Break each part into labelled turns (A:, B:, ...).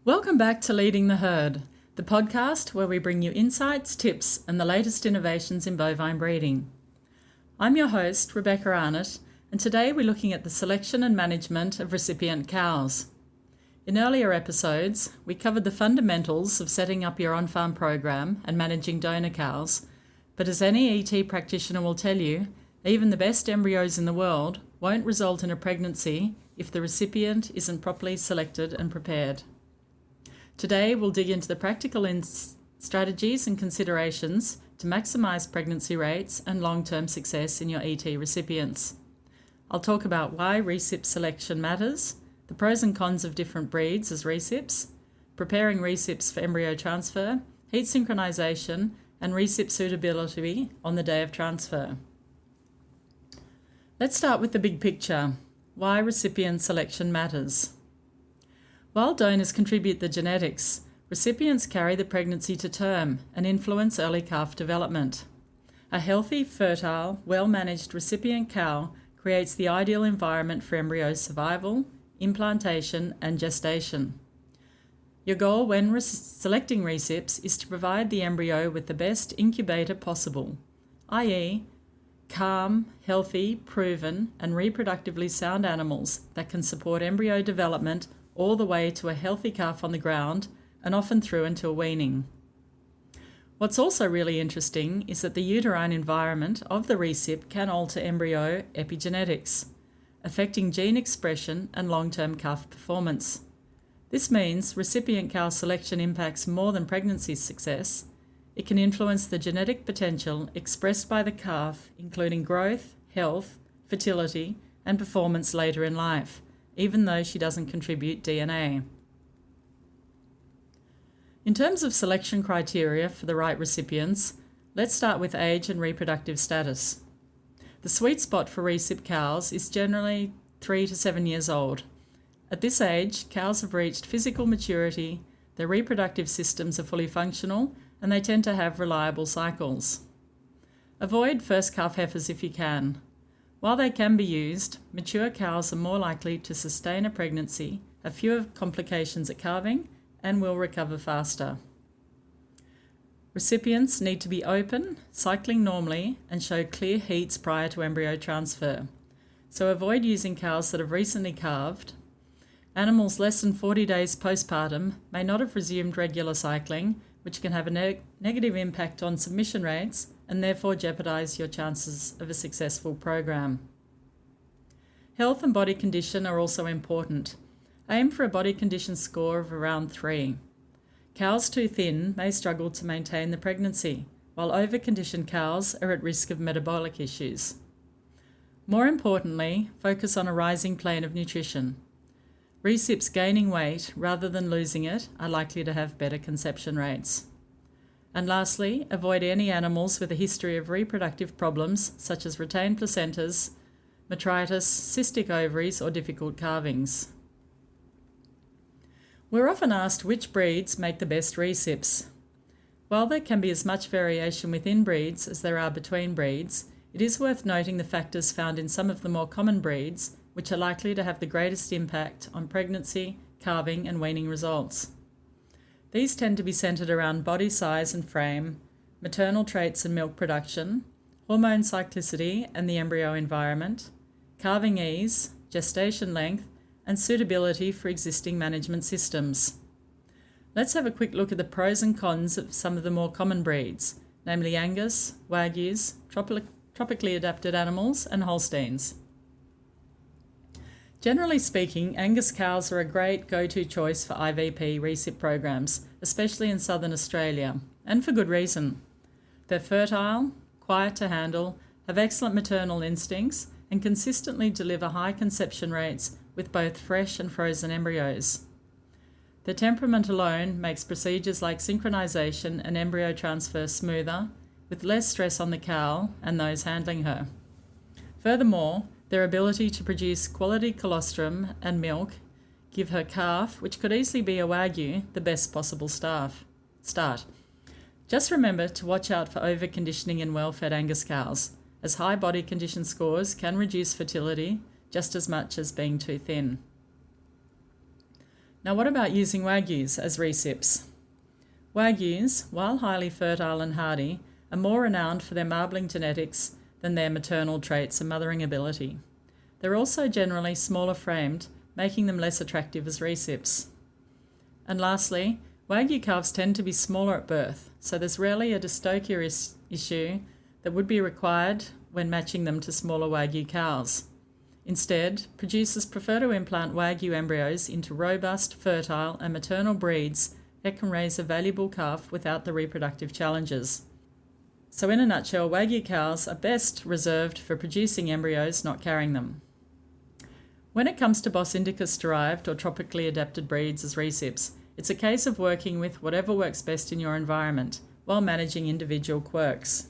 A: Welcome back to Leading the Herd, the podcast where we bring you insights, tips, and the latest innovations in bovine breeding. I'm your host, Rebecca Arnott, and today we're looking at the selection and management of recipient cows. In earlier episodes, we covered the fundamentals of setting up your on-farm program and managing donor cows, but as any ET practitioner will tell you, even the best embryos in the world won't result in a pregnancy if the recipient isn't properly selected and prepared. Today, we'll dig into the practical strategies and considerations to maximise pregnancy rates and long-term success in your ET recipients. I'll talk about why recip selection matters, the pros and cons of different breeds as recips, preparing recips for embryo transfer, heat synchronisation, and recip suitability on the day of transfer. Let's start with the big picture, why recipient selection matters. While donors contribute the genetics, recipients carry the pregnancy to term and influence early calf development. A healthy, fertile, well-managed recipient cow creates the ideal environment for embryo survival, implantation, and gestation. Your goal when selecting recips is to provide the embryo with the best incubator possible, i.e., calm, healthy, proven, and reproductively sound animals that can support embryo development all the way to a healthy calf on the ground and often through until weaning. What's also really interesting is that the uterine environment of the recip can alter embryo epigenetics, affecting gene expression and long-term calf performance. This means recipient cow selection impacts more than pregnancy success. It can influence the genetic potential expressed by the calf, including growth, health, fertility, and performance later in life, even though she doesn't contribute DNA. In terms of selection criteria for the right recipients, let's start with age and reproductive status. The sweet spot for recip cows is generally 3 to 7 years old. At this age, cows have reached physical maturity, their reproductive systems are fully functional, and they tend to have reliable cycles. Avoid first calf heifers if you can. While they can be used, mature cows are more likely to sustain a pregnancy, have fewer complications at calving, and will recover faster. Recipients need to be open, cycling normally, and show clear heats prior to embryo transfer. So avoid using cows that have recently calved. Animals less than 40 days postpartum may not have resumed regular cycling, which can have a negative impact on submission rates and therefore jeopardise your chances of a successful program. Health and body condition are also important. Aim for a body condition score of around 3. Cows too thin may struggle to maintain the pregnancy, while over-conditioned cows are at risk of metabolic issues. More importantly, focus on a rising plane of nutrition. Recips gaining weight rather than losing it are likely to have better conception rates. And lastly, avoid any animals with a history of reproductive problems such as retained placentas, metritis, cystic ovaries, or difficult calvings. We're often asked which breeds make the best recips. While there can be as much variation within breeds as there are between breeds, it is worth noting the factors found in some of the more common breeds, which are likely to have the greatest impact on pregnancy, calving, and weaning results. These tend to be centred around body size and frame, maternal traits and milk production, hormone cyclicity and the embryo environment, calving ease, gestation length, and suitability for existing management systems. Let's have a quick look at the pros and cons of some of the more common breeds, namely Angus, Wagyus, tropically adapted animals, and Holsteins. Generally speaking, Angus cows are a great go-to choice for IVP recip programs, especially in southern Australia, and for good reason. They're fertile, quiet to handle, have excellent maternal instincts, and consistently deliver high conception rates with both fresh and frozen embryos. Their temperament alone makes procedures like synchronisation and embryo transfer smoother, with less stress on the cow and those handling her. Furthermore, their ability to produce quality colostrum and milk give her calf, which could easily be a Wagyu, the best possible start. Just remember to watch out for over-conditioning in well-fed Angus cows, as high body condition scores can reduce fertility just as much as being too thin. Now what about using Wagyus as recips? Wagyus, while highly fertile and hardy, are more renowned for their marbling genetics than their maternal traits and mothering ability. They're also generally smaller framed, making them less attractive as recips. And lastly, Wagyu calves tend to be smaller at birth, so there's rarely a dystocia issue that would be required when matching them to smaller Wagyu cows. Instead, producers prefer to implant Wagyu embryos into robust, fertile and maternal breeds that can raise a valuable calf without the reproductive challenges. So in a nutshell, Wagyu cows are best reserved for producing embryos, not carrying them. When it comes to Bos Indicus-derived or tropically adapted breeds as recips, it's a case of working with whatever works best in your environment while managing individual quirks.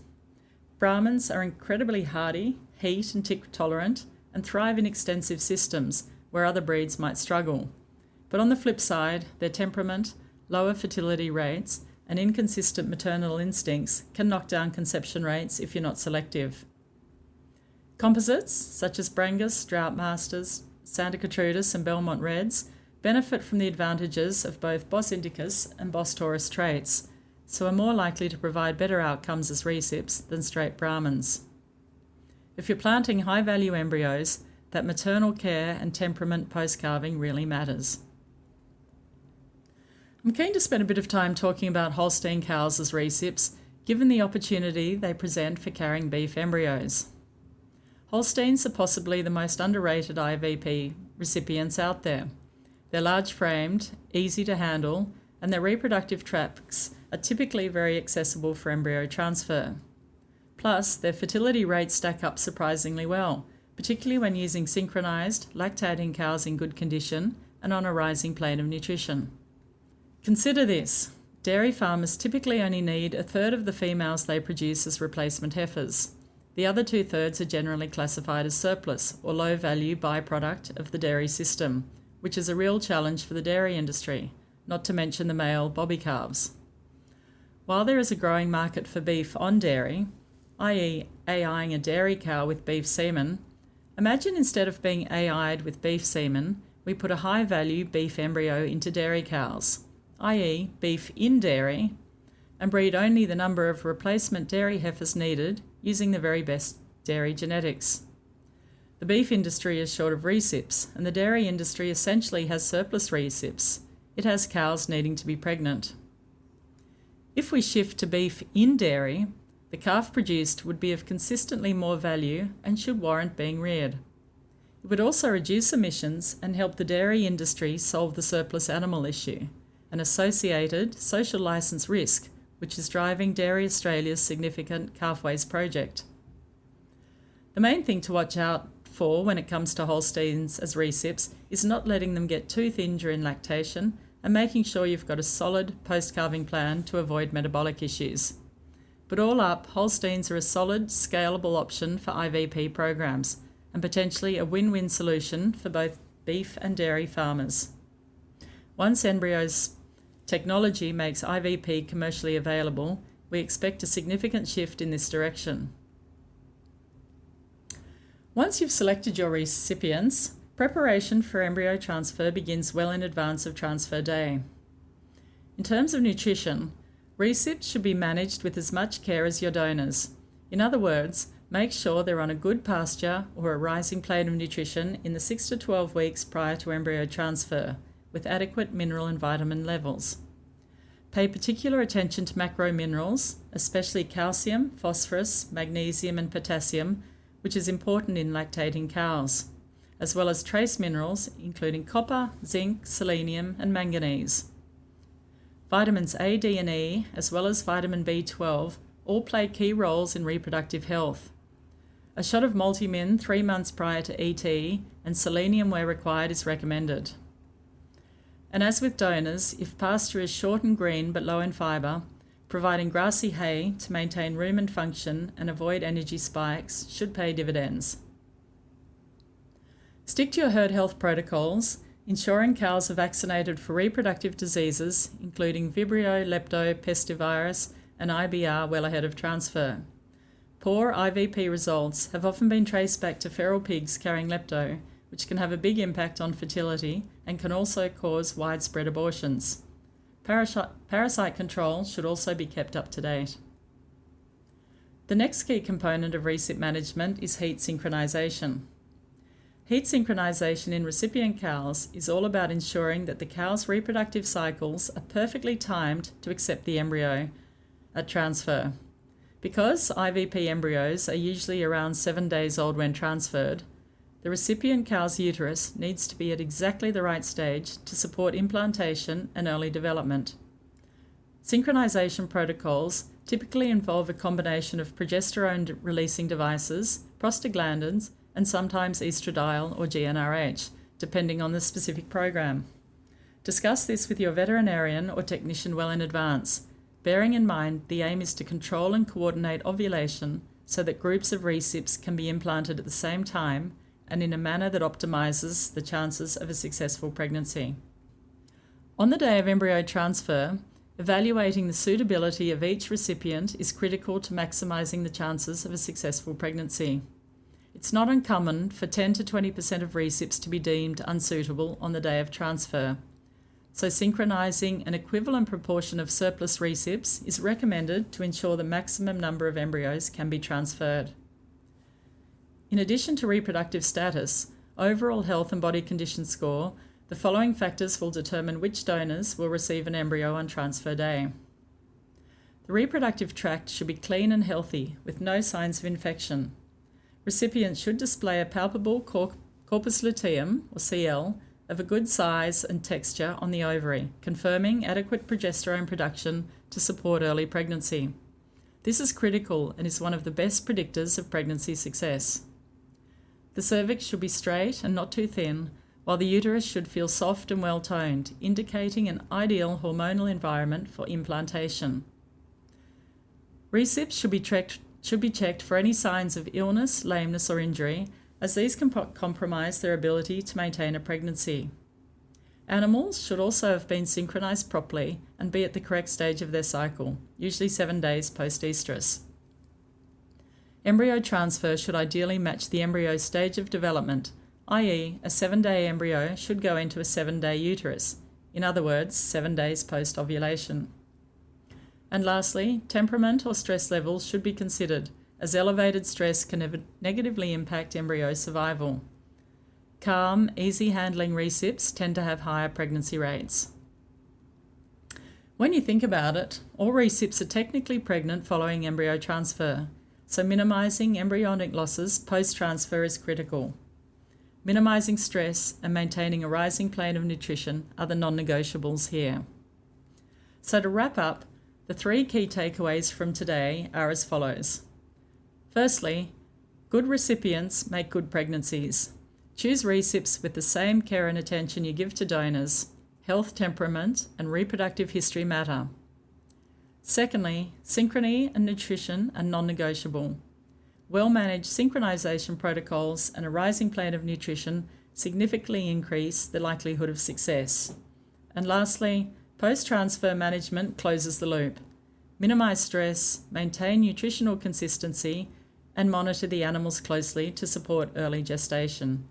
A: Brahmans are incredibly hardy, heat and tick tolerant, and thrive in extensive systems where other breeds might struggle. But on the flip side, their temperament, lower fertility rates, and inconsistent maternal instincts can knock down conception rates if you're not selective. Composites, such as Brangus, Drought Masters, Santa Gertrudis and Belmont Reds, benefit from the advantages of both Bos Indicus and Bos Taurus traits, so are more likely to provide better outcomes as recips than straight Brahmans. If you're planting high-value embryos, that maternal care and temperament post-calving really matters. I'm keen to spend a bit of time talking about Holstein cows as recips, given the opportunity they present for carrying beef embryos. Holsteins are possibly the most underrated IVP recipients out there. They're large-framed, easy to handle, and their reproductive tracts are typically very accessible for embryo transfer. Plus, their fertility rates stack up surprisingly well, particularly when using synchronised, lactating cows in good condition and on a rising plane of nutrition. Consider this. Dairy farmers typically only need a third of the females they produce as replacement heifers. The other 2/3 are generally classified as surplus or low-value byproduct of the dairy system, which is a real challenge for the dairy industry, not to mention the male bobby calves. While there is a growing market for beef on dairy, i.e. AIing a dairy cow with beef semen, imagine instead of being AI'd with beef semen, we put a high-value beef embryo into dairy cows, i.e. beef in dairy, and breed only the number of replacement dairy heifers needed using the very best dairy genetics. The beef industry is short of recips, and the dairy industry essentially has surplus recips. It has cows needing to be pregnant. If we shift to beef in dairy, the calf produced would be of consistently more value and should warrant being reared. It would also reduce emissions and help the dairy industry solve the surplus animal issue, an associated social licence risk which is driving Dairy Australia's significant calfways project. The main thing to watch out for when it comes to Holsteins as recips is not letting them get too thin during lactation and making sure you've got a solid post-calving plan to avoid metabolic issues. But all up, Holsteins are a solid, scalable option for IVP programs and potentially a win-win solution for both beef and dairy farmers. Once embryos technology makes IVP commercially available, we expect a significant shift in this direction. Once you've selected your recipients, preparation for embryo transfer begins well in advance of transfer day. In terms of nutrition, recips should be managed with as much care as your donors. In other words, make sure they're on a good pasture or a rising plane of nutrition in the 6 to 12 weeks prior to embryo transfer, with adequate mineral and vitamin levels. Pay particular attention to macro minerals, especially calcium, phosphorus, magnesium and potassium, which is important in lactating cows, as well as trace minerals including copper, zinc, selenium and manganese. Vitamins A, D and E, as well as vitamin B12, all play key roles in reproductive health. A shot of multimin 3 months prior to ET and selenium where required is recommended. And as with donors, if pasture is short and green but low in fibre, providing grassy hay to maintain rumen function and avoid energy spikes should pay dividends. Stick to your herd health protocols, ensuring cows are vaccinated for reproductive diseases, including Vibrio, Lepto, Pestivirus, and IBR well ahead of transfer. Poor IVP results have often been traced back to feral pigs carrying Lepto, which can have a big impact on fertility and can also cause widespread abortions. Parasite control should also be kept up to date. The next key component of recip management is heat synchronisation. Heat synchronisation in recipient cows is all about ensuring that the cow's reproductive cycles are perfectly timed to accept the embryo at transfer. Because IVP embryos are usually around 7 days old when transferred, the recipient cow's uterus needs to be at exactly the right stage to support implantation and early development. Synchronisation protocols typically involve a combination of progesterone-releasing devices, prostaglandins, and sometimes estradiol or GnRH, depending on the specific program. Discuss this with your veterinarian or technician well in advance, bearing in mind the aim is to control and coordinate ovulation so that groups of recips can be implanted at the same time and in a manner that optimises the chances of a successful pregnancy. On the day of embryo transfer, evaluating the suitability of each recipient is critical to maximising the chances of a successful pregnancy. It's not uncommon for 10 to 20% of recips to be deemed unsuitable on the day of transfer, so synchronising an equivalent proportion of surplus recips is recommended to ensure the maximum number of embryos can be transferred. In addition to reproductive status, overall health and body condition score, the following factors will determine which donors will receive an embryo on transfer day. The reproductive tract should be clean and healthy, with no signs of infection. Recipients should display a palpable corpus luteum, or CL, of a good size and texture on the ovary, confirming adequate progesterone production to support early pregnancy. This is critical and is one of the best predictors of pregnancy success. The cervix should be straight and not too thin, while the uterus should feel soft and well-toned, indicating an ideal hormonal environment for implantation. Recips should be checked for any signs of illness, lameness or injury, as these can compromise their ability to maintain a pregnancy. Animals should also have been synchronised properly and be at the correct stage of their cycle, usually 7 days post-estrus. Embryo transfer should ideally match the embryo's stage of development, i.e. a 7-day embryo should go into a 7-day uterus, in other words, 7 days post-ovulation. And lastly, temperament or stress levels should be considered, as elevated stress can negatively impact embryo survival. Calm, easy-handling recips tend to have higher pregnancy rates. When you think about it, all recips are technically pregnant following embryo transfer, so minimising embryonic losses post-transfer is critical. Minimising stress and maintaining a rising plane of nutrition are the non-negotiables here. So to wrap up, the 3 key takeaways from today are as follows. Firstly, good recipients make good pregnancies. Choose recips with the same care and attention you give to donors. Health, temperament, and reproductive history matter. Secondly, synchrony and nutrition are non-negotiable. Well-managed synchronisation protocols and a rising plane of nutrition significantly increase the likelihood of success. And lastly, post-transfer management closes the loop. Minimise stress, maintain nutritional consistency, and monitor the animals closely to support early gestation.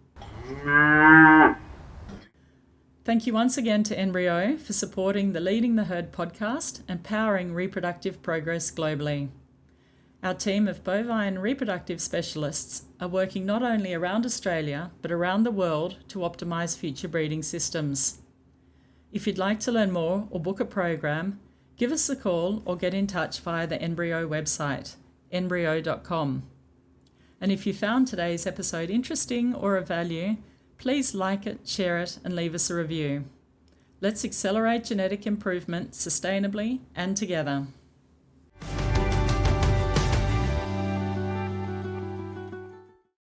A: Thank you once again to Embryo for supporting the Leading the Herd podcast and powering reproductive progress globally. Our team of bovine reproductive specialists are working not only around Australia but around the world to optimise future breeding systems. If you'd like to learn more or book a program, give us a call or get in touch via the Embryo website, embryo.com. And if you found today's episode interesting or of value, please like it, share it, and leave us a review. Let's accelerate genetic improvement sustainably and together.